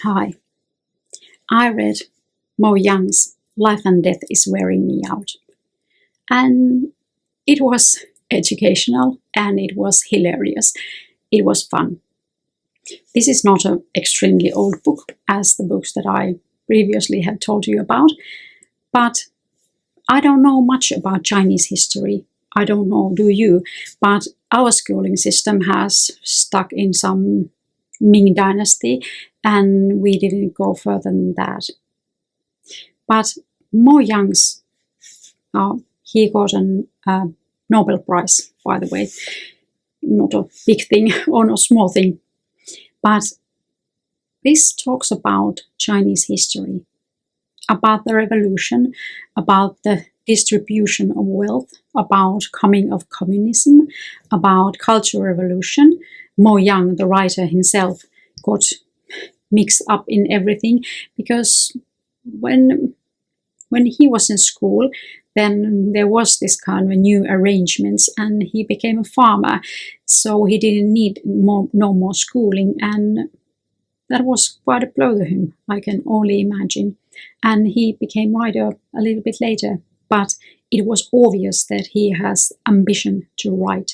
Hi, I read Mo Young's Life and Death is Wearing Me Out. And it was educational and it was hilarious. It was fun. This is not an extremely old book as the books that I previously have told you about, but I don't know much about Chinese history. I don't know, do you? But our schooling system has stuck in some Ming Dynasty and we didn't go further than that. But Mo Young's, he got a Nobel Prize, by the way. Not a big thing or not a small thing. But this talks about Chinese history, about the revolution, about the distribution of wealth, about coming of communism, about cultural revolution. Mo Yang, the writer himself, got mixed up in everything because when he was in school, then there was this kind of new arrangements and he became a farmer, so he didn't need no more schooling, and that was quite a blow to him, I can only imagine. And he became writer a little bit later, but it was obvious that he has ambition to write.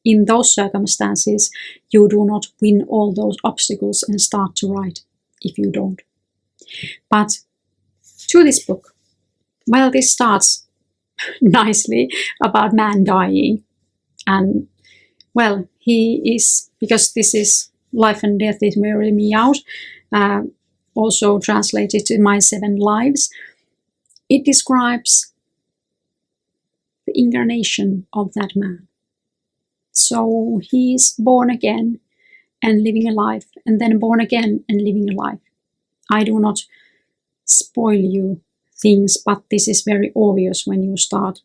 In those circumstances, you do not win all those obstacles and start to write if you don't. But to this book, well, this starts nicely about man dying. And, well, he is, because this is Life and Death is Wearing Me Out, also translated to My 7 Lives. It describes the incarnation of that man. So he is born again and living a life, and then born again and living a life. I do not spoil you things, but this is very obvious when you start.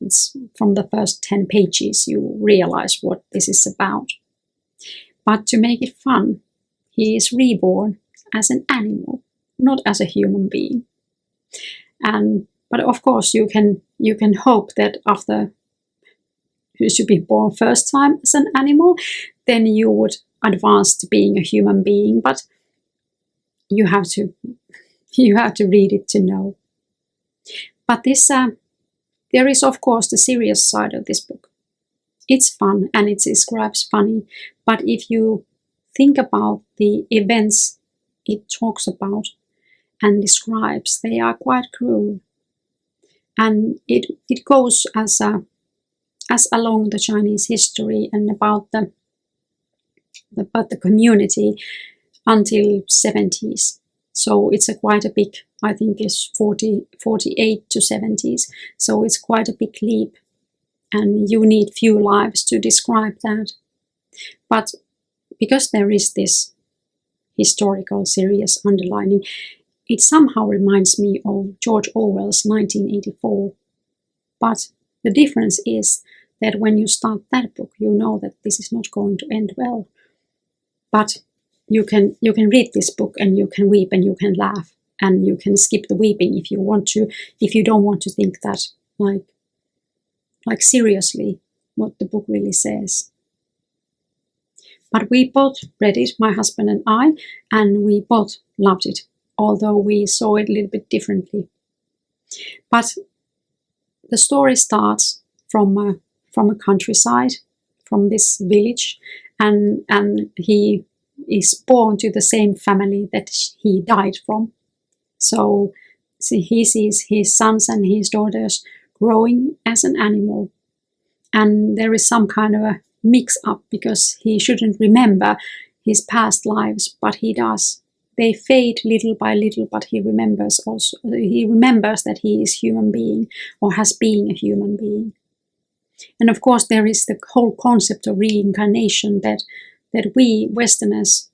From the first 10 pages you realize what this is about. But to make it fun, he is reborn as an animal, not as a human being. But of course you can hope that after you should be born first time as an animal, then you would advance to being a human being. But you have to read it to know. But this there is of course the serious side of this book. It's fun and it describes funny, but if you think about the events it talks about and describes, they are quite cruel. And it goes as along the Chinese history and about the community until 70s. So it's quite a big, I think it's 48 to 70s. So it's quite a big leap. And you need few lives to describe that. But because there is this historical serious underlining, it somehow reminds me of George Orwell's 1984. But the difference is that when you start that book, you know that this is not going to end well. But you can read this book and you can weep and you can laugh and you can skip the weeping if you want to, if you don't want to think that like seriously what the book really says. But we both read it, my husband and I, and we both loved it, although we saw it a little bit differently. But the story starts from a countryside, from this village, and he is born to the same family that he died from. So he sees his sons and his daughters growing as an animal. And there is some kind of a mix-up because he shouldn't remember his past lives, but he does. They fade little by little, but he remembers that he is human being or has been a human being. And of course there is the whole concept of reincarnation that we Westerners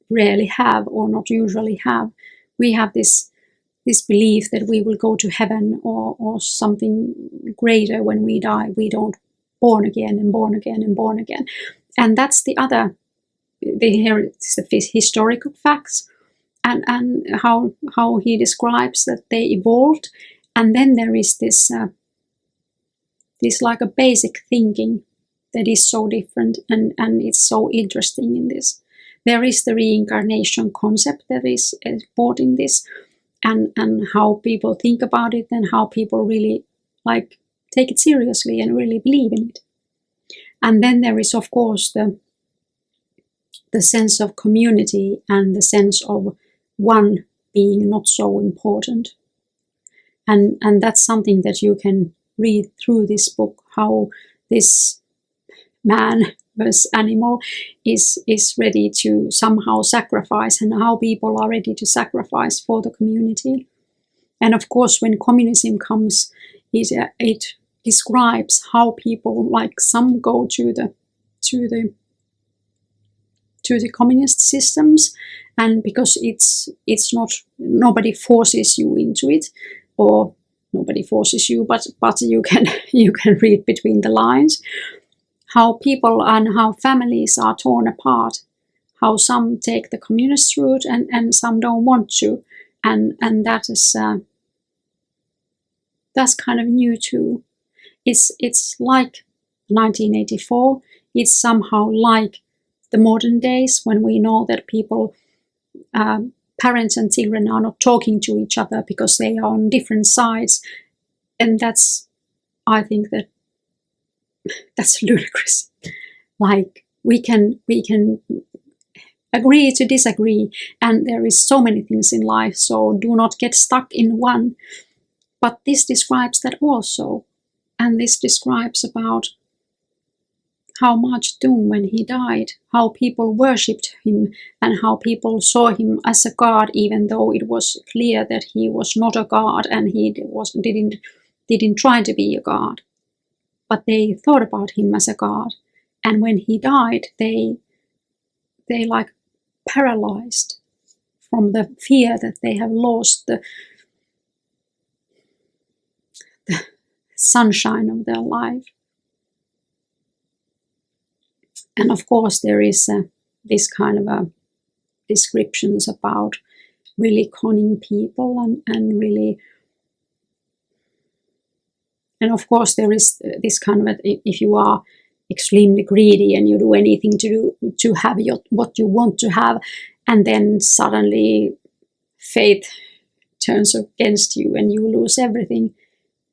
rarely have or not usually have. We have this belief that we will go to heaven or something greater when we die. We don't born again and born again and born again. And that's the historical facts and how he describes that they evolved. And then there is this like a basic thinking that is so different and it's so interesting in this. there is the reincarnation concept that is brought in this, and how people think about it, and how people really like take it seriously and really believe in it. And then there is, of course, the sense of community and the sense of one being not so important. And that's something that you can read through this book, how this man versus animal is ready to somehow sacrifice, and how people are ready to sacrifice for the community. And of course, when communism comes, it describes how people, like some go to the communist systems, and because it's not, nobody forces you into it, or nobody forces you, but you can read between the lines how people and how families are torn apart, how some take the communist route and some don't want to, and that is that's kind of new too. It's like 1984. It's somehow like the modern days, when we know that people, parents and children, are not talking to each other because they are on different sides, and I think that's ludicrous. Like we can agree to disagree, and there is so many things in life, so do not get stuck in one. But this describes that also, and this describes about how much doom when he died, how people worshipped him, and how people saw him as a god, even though it was clear that he was not a god, and he didn't try to be a god. But they thought about him as a god, and when he died, they like paralyzed from the fear that they have lost the sunshine of their life. And of course, there is this kind of descriptions about really conning people and really. And of course, there is this kind of, if you are extremely greedy and you do anything to have what you want to have, and then suddenly fate turns against you and you lose everything.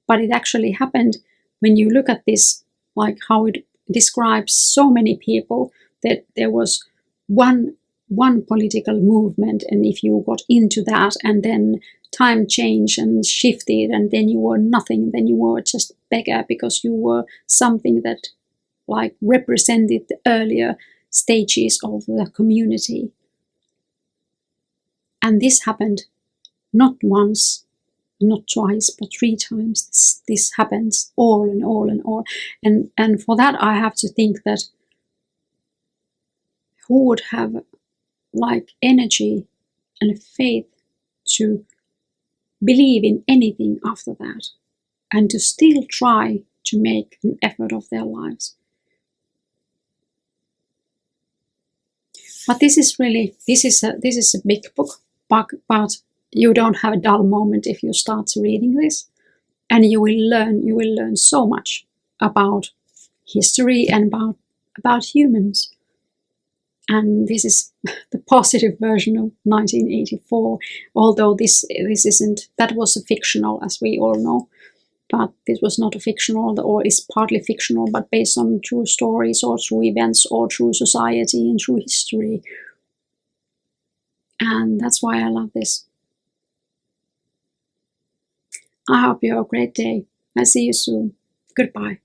But it actually happened when you look at this, like how it describes so many people, that there was one political movement, and if you got into that, and then time changed and shifted, and then you were nothing, then you were just beggar, because you were something that like represented the earlier stages of the community. And this happened not once, not twice, but 3 times. This happens all and all and all. And for that I have to think that who would have like energy and faith to believe in anything after that, and to still try to make an effort of their lives. But this is a big book, but you don't have a dull moment if you start reading this, and you will learn so much about history and about humans. And this is the positive version of 1984, although this isn't, that was a fictional, as we all know, but this was not a fictional, or is partly fictional, but based on true stories or true events or true society and true history. And that's why I love this. I hope you have a great day. I'll see you soon. Goodbye.